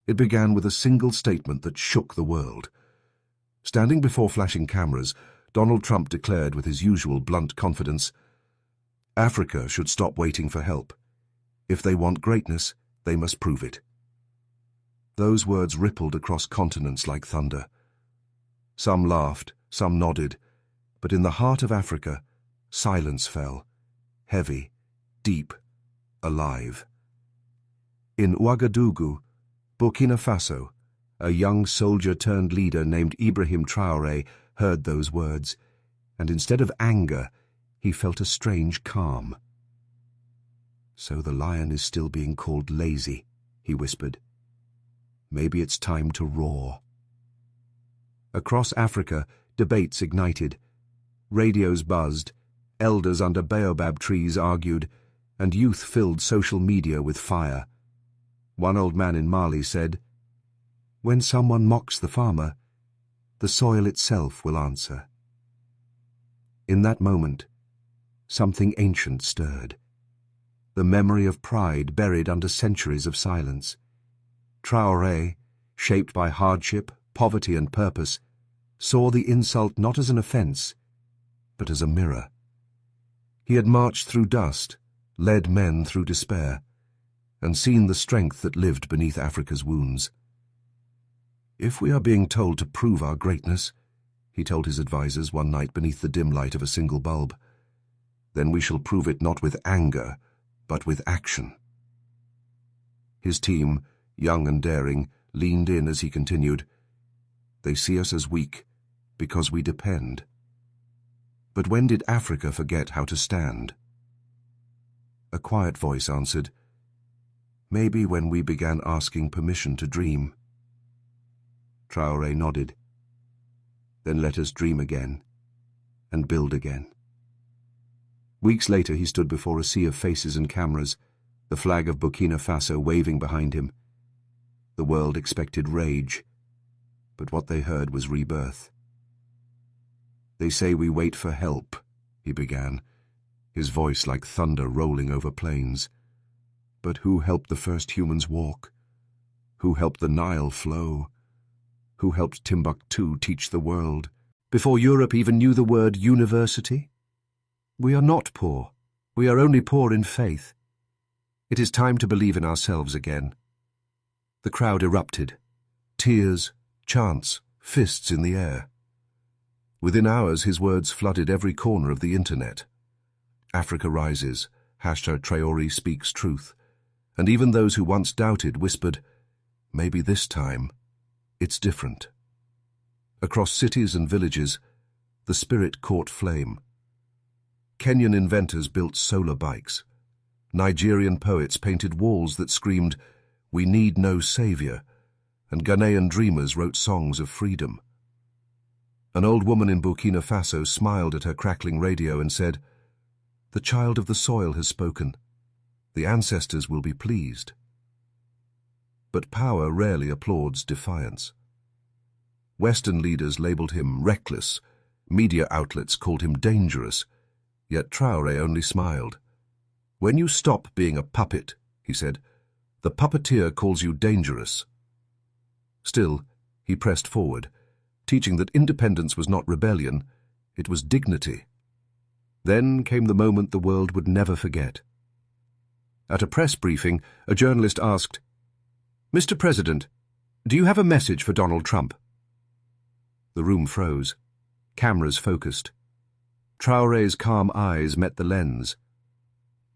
It began with a single statement that shook the world. Standing before flashing cameras, Donald Trump declared with his usual blunt confidence, "Africa should stop waiting for help. If they want greatness, they must prove it." Those words rippled across continents like thunder. Some laughed, some nodded, but in the heart of Africa, silence fell, heavy, deep, alive. In Ouagadougou, Burkina Faso, a young soldier-turned-leader named Ibrahim Traoré heard those words, and instead of anger, he felt a strange calm. "So the lion is still being called lazy," he whispered. "Maybe it's time to roar." Across Africa, debates ignited. Radios buzzed, elders under baobab trees argued, and youth filled social media with fire. One old man in Mali said, "When someone mocks the farmer, the soil itself will answer." In that moment, something ancient stirred. The memory of pride buried under centuries of silence. Traoré, shaped by hardship, poverty and purpose, saw the insult not as an offense, but as a mirror. He had marched through dust, led men through despair, and seen the strength that lived beneath Africa's wounds. "If we are being told to prove our greatness," he told his advisers one night beneath the dim light of a single bulb, "then we shall prove it not with anger, but with action." His team, young and daring, leaned in as he continued, "They see us as weak, because we depend. But when did Africa forget how to stand?" A quiet voice answered, "Maybe when we began asking permission to dream." Traoré nodded. "Then let us dream again, and build again." Weeks later he stood before a sea of faces and cameras, the flag of Burkina Faso waving behind him. The world expected rage, but what they heard was rebirth. "They say we wait for help," he began, his voice like thunder rolling over plains. "But who helped the first humans walk? Who helped the Nile flow? Who helped Timbuktu teach the world? Before Europe even knew the word university? We are not poor. We are only poor in faith. It is time to believe in ourselves again." The crowd erupted. Tears, chants, fists in the air. Within hours his words flooded every corner of the internet. Africa rises, #Traoré speaks truth, and even those who once doubted whispered, "Maybe this time, it's different." Across cities and villages, the spirit caught flame. Kenyan inventors built solar bikes. Nigerian poets painted walls that screamed, "We need no savior," and Ghanaian dreamers wrote songs of freedom. An old woman in Burkina Faso smiled at her crackling radio and said, "The child of the soil has spoken. The ancestors will be pleased." But power rarely applauds defiance. Western leaders labeled him reckless, media outlets called him dangerous, yet Traoré only smiled. "When you stop being a puppet," he said, "the puppeteer calls you dangerous." Still, he pressed forward, teaching that independence was not rebellion, it was dignity. Then came the moment the world would never forget. At a press briefing, a journalist asked, "Mr. President, do you have a message for Donald Trump?" The room froze. Cameras focused. Traoré's calm eyes met the lens.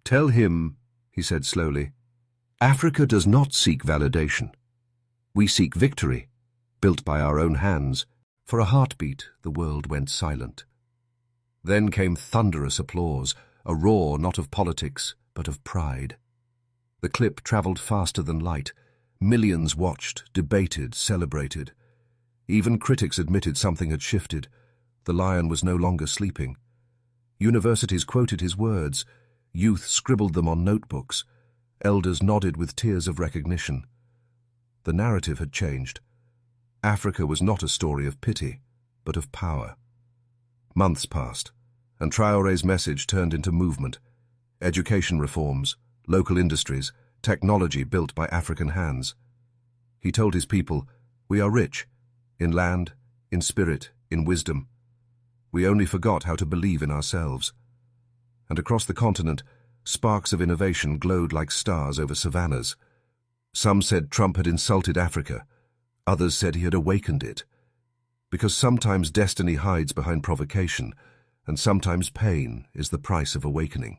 "Tell him," he said slowly, "Africa does not seek validation. We seek victory, built by our own hands." For a heartbeat, the world went silent. Then came thunderous applause, a roar not of politics, but of pride. The clip traveled faster than light. Millions watched, debated, celebrated. Even critics admitted something had shifted. The lion was no longer sleeping. Universities quoted his words. Youth scribbled them on notebooks. Elders nodded with tears of recognition. The narrative had changed. Africa was not a story of pity, but of power. Months passed, and Traoré's message turned into movement. Education reforms, local industries, technology built by African hands. He told his people, "We are rich, in land, in spirit, in wisdom. We only forgot how to believe in ourselves." And across the continent, sparks of innovation glowed like stars over savannas. Some said Trump had insulted Africa. Others said he had awakened it. Because sometimes destiny hides behind provocation, and sometimes pain is the price of awakening.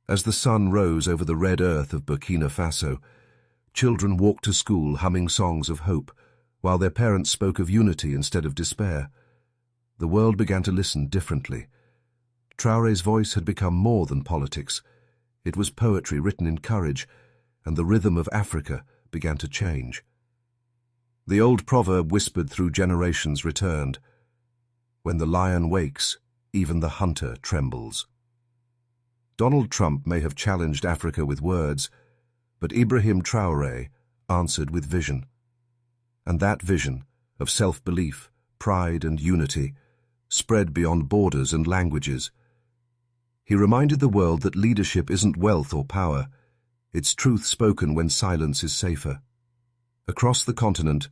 As the sun rose over the red earth of Burkina Faso, children walked to school humming songs of hope, while their parents spoke of unity instead of despair. The world began to listen differently. Traoré's voice had become more than politics. It was poetry written in courage, and the rhythm of Africa began to change. The old proverb whispered through generations returned, "When the lion wakes, even the hunter trembles." Donald Trump may have challenged Africa with words, but Ibrahim Traoré answered with vision. And that vision, of self-belief, pride and unity, spread beyond borders and languages. He reminded the world that leadership isn't wealth or power, it's truth spoken when silence is safer. Across the continent,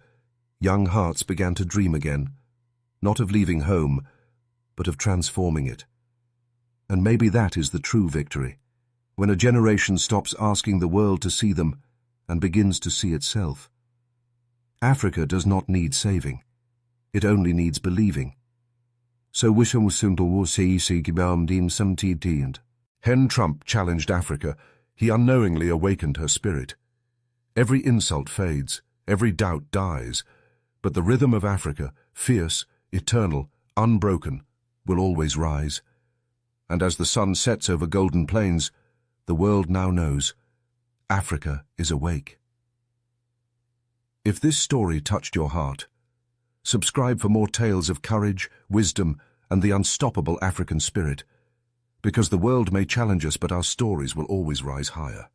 young hearts began to dream again, not of leaving home, but of transforming it. And maybe that is the true victory, when a generation stops asking the world to see them and begins to see itself. Africa does not need saving. It only needs believing. So Hen Trump challenged Africa. He unknowingly awakened her spirit. Every insult fades, every doubt dies, but the rhythm of Africa, fierce, eternal, unbroken, will always rise. And as the sun sets over golden plains, the world now knows Africa is awake. If this story touched your heart, subscribe for more tales of courage, wisdom, and the unstoppable African spirit, because the world may challenge us, but our stories will always rise higher.